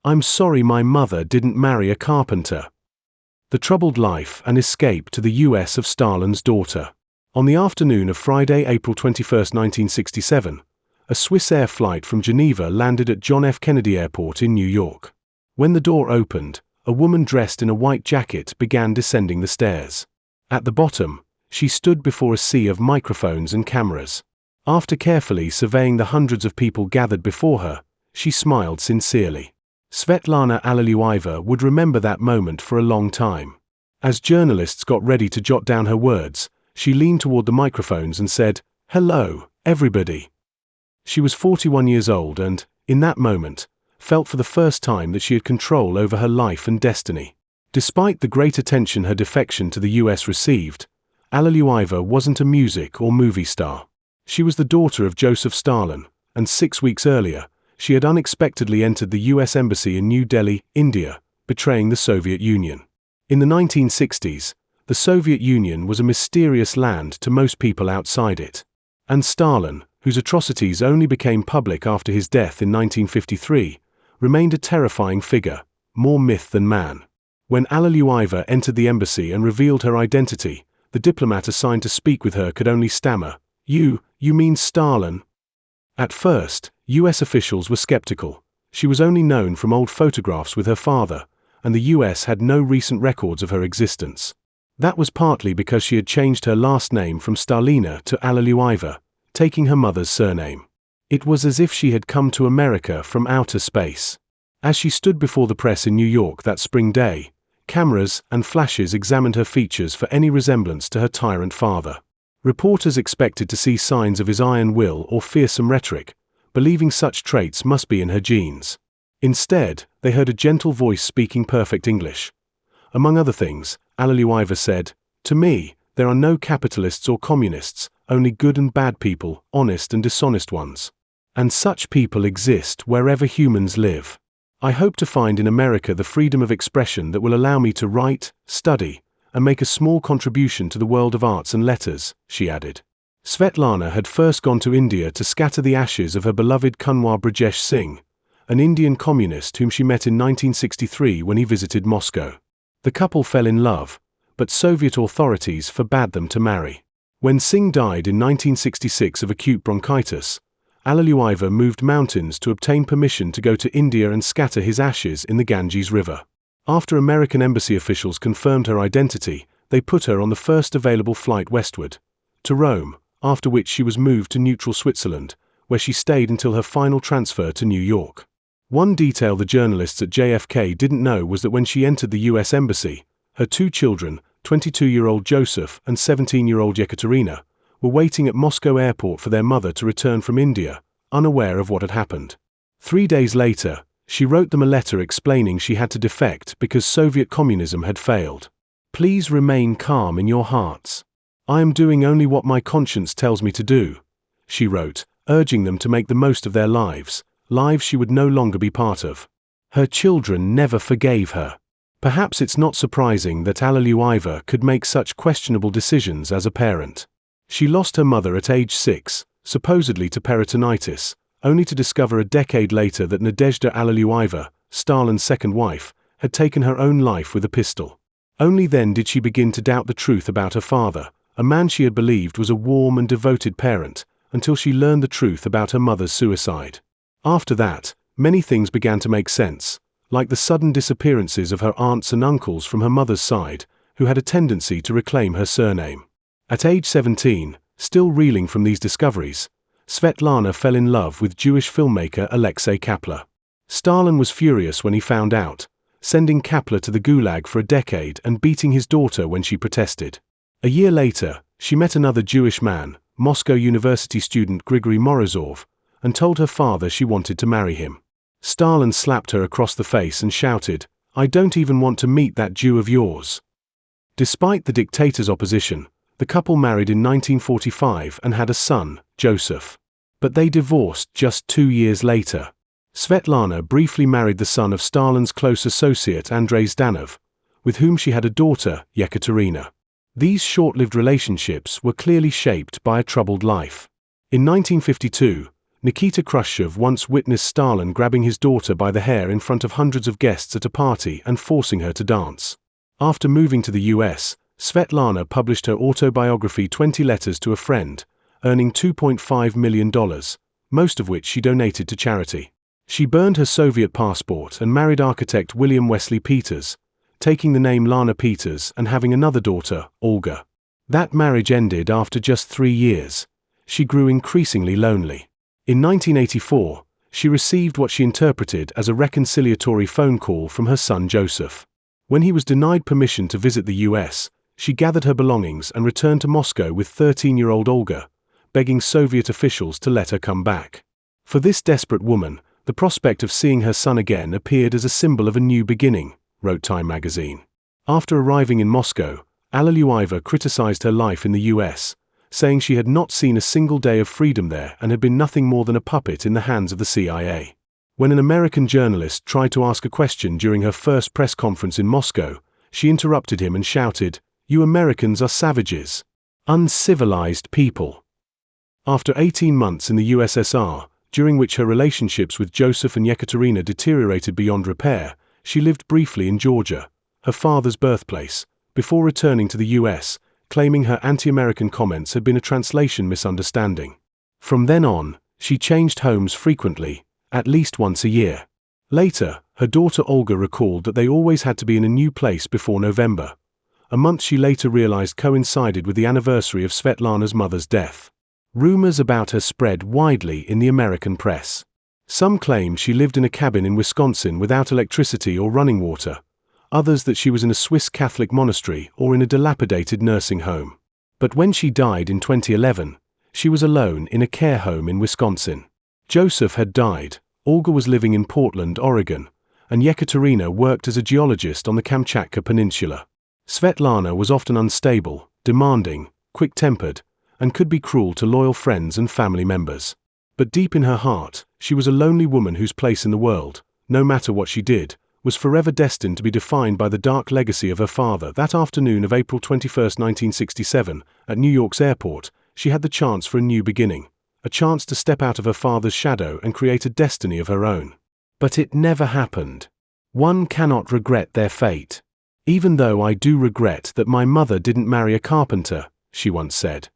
I'm sorry my mother didn't marry a carpenter. The troubled life and escape to the US of Stalin's daughter. On the afternoon of Friday, April 21, 1967, a Swissair flight from Geneva landed at John F. Kennedy Airport in New York. When the door opened, a woman dressed in a white jacket began descending the stairs. At the bottom, she stood before a sea of microphones and cameras. After carefully surveying the hundreds of people gathered before her, she smiled sincerely. Svetlana Alliluyeva would remember that moment for a long time. As journalists got ready to jot down her words, she leaned toward the microphones and said, "Hello, everybody." She was 41 years old and, in that moment, felt for the first time that she had control over her life and destiny. Despite the great attention her defection to the US received, Alliluyeva wasn't a music or movie star. She was the daughter of Joseph Stalin, and 6 weeks earlier, she had unexpectedly entered the US Embassy in New Delhi, India, betraying the Soviet Union. In the 1960s, the Soviet Union was a mysterious land to most people outside it. And Stalin, whose atrocities only became public after his death in 1953, remained a terrifying figure, more myth than man. When Alliluyeva entered the embassy and revealed her identity, the diplomat assigned to speak with her could only stammer, You mean Stalin?" At first, US officials were skeptical. She was only known from old photographs with her father, and the US had no recent records of her existence. That was partly because she had changed her last name from Stalina to Alliluyeva, taking her mother's surname. It was as if she had come to America from outer space. As she stood before the press in New York that spring day, cameras and flashes examined her features for any resemblance to her tyrant father. Reporters expected to see signs of his iron will or fearsome rhetoric, believing such traits must be in her genes. Instead, they heard a gentle voice speaking perfect English. Among other things, Alliluyeva said, "To me, there are no capitalists or communists, only good and bad people, honest and dishonest ones. And such people exist wherever humans live. I hope to find in America the freedom of expression that will allow me to write, study, and make a small contribution to the world of arts and letters," she added. Svetlana had first gone to India to scatter the ashes of her beloved Kunwar Brajesh Singh, an Indian communist whom she met in 1963 when he visited Moscow. The couple fell in love, but Soviet authorities forbade them to marry. When Singh died in 1966 of acute bronchitis, Alliluyeva moved mountains to obtain permission to go to India and scatter his ashes in the Ganges River. After American embassy officials confirmed her identity, they put her on the first available flight westward, to Rome, after which she was moved to neutral Switzerland, where she stayed until her final transfer to New York. One detail the journalists at JFK didn't know was that when she entered the US Embassy, her 2 children, 22-year-old Joseph and 17-year-old Yekaterina, were waiting at Moscow airport for their mother to return from India, unaware of what had happened. 3 days later, she wrote them a letter explaining she had to defect because Soviet communism had failed. "Please remain calm in your hearts. I am doing only what my conscience tells me to do," she wrote, urging them to make the most of their lives she would no longer be part of. Her children never forgave her. Perhaps it's not surprising that Alliluyeva could make such questionable decisions as a parent. She lost her mother at age 6, supposedly to peritonitis, only to discover a decade later that Nadezhda Alliluyeva, Stalin's second wife, had taken her own life with a pistol. Only then did she begin to doubt the truth about her father, a man she had believed was a warm and devoted parent, until she learned the truth about her mother's suicide. After that, many things began to make sense, like the sudden disappearances of her aunts and uncles from her mother's side, who had a tendency to reclaim her surname. At age 17, still reeling from these discoveries, Svetlana fell in love with Jewish filmmaker Alexei Kapler. Stalin was furious when he found out, sending Kapler to the Gulag for a decade and beating his daughter when she protested. A year later, she met another Jewish man, Moscow University student Grigory Morozov, and told her father she wanted to marry him. Stalin slapped her across the face and shouted, "I don't even want to meet that Jew of yours." Despite the dictator's opposition, the couple married in 1945 and had a son, Joseph. But they divorced just 2 years later. Svetlana briefly married the son of Stalin's close associate Andrei Zdanov, with whom she had a daughter, Yekaterina. These short-lived relationships were clearly shaped by a troubled life. In 1952, Nikita Khrushchev once witnessed Stalin grabbing his daughter by the hair in front of hundreds of guests at a party and forcing her to dance. After moving to the US, Svetlana published her autobiography 20 Letters to a Friend, earning $2.5 million, most of which she donated to charity. She burned her Soviet passport and married architect William Wesley Peters, taking the name Lana Peters and having another daughter, Olga. That marriage ended after just 3 years. She grew increasingly lonely. In 1984, she received what she interpreted as a reconciliatory phone call from her son Joseph. When he was denied permission to visit the US, she gathered her belongings and returned to Moscow with 13-year-old Olga, begging Soviet officials to let her come back. For this desperate woman, the prospect of seeing her son again appeared as a symbol of a new beginning, wrote Time magazine. After arriving in Moscow, Alliluyeva criticized her life in the US, saying she had not seen a single day of freedom there and had been nothing more than a puppet in the hands of the CIA. When an American journalist tried to ask a question during her first press conference in Moscow, she interrupted him and shouted, "You Americans are savages. Uncivilized people." After 18 months in the USSR, during which her relationships with Joseph and Yekaterina deteriorated beyond repair, she lived briefly in Georgia, her father's birthplace, before returning to the US, claiming her anti-American comments had been a translation misunderstanding. From then on, she changed homes frequently, at least once a year. Later, her daughter Olga recalled that they always had to be in a new place before November, a month she later realized coincided with the anniversary of Svetlana's mother's death. Rumors about her spread widely in the American press. Some claimed she lived in a cabin in Wisconsin without electricity or running water, others that she was in a Swiss Catholic monastery or in a dilapidated nursing home. But when she died in 2011, she was alone in a care home in Wisconsin. Joseph had died, Olga was living in Portland, Oregon, and Yekaterina worked as a geologist on the Kamchatka Peninsula. Svetlana was often unstable, demanding, quick-tempered, and could be cruel to loyal friends and family members. But deep in her heart, she was a lonely woman whose place in the world, no matter what she did, was forever destined to be defined by the dark legacy of her father. That afternoon of April 21, 1967, at New York's airport, she had the chance for a new beginning, a chance to step out of her father's shadow and create a destiny of her own. But it never happened. One cannot regret their fate. "Even though I do regret that my mother didn't marry a carpenter," she once said.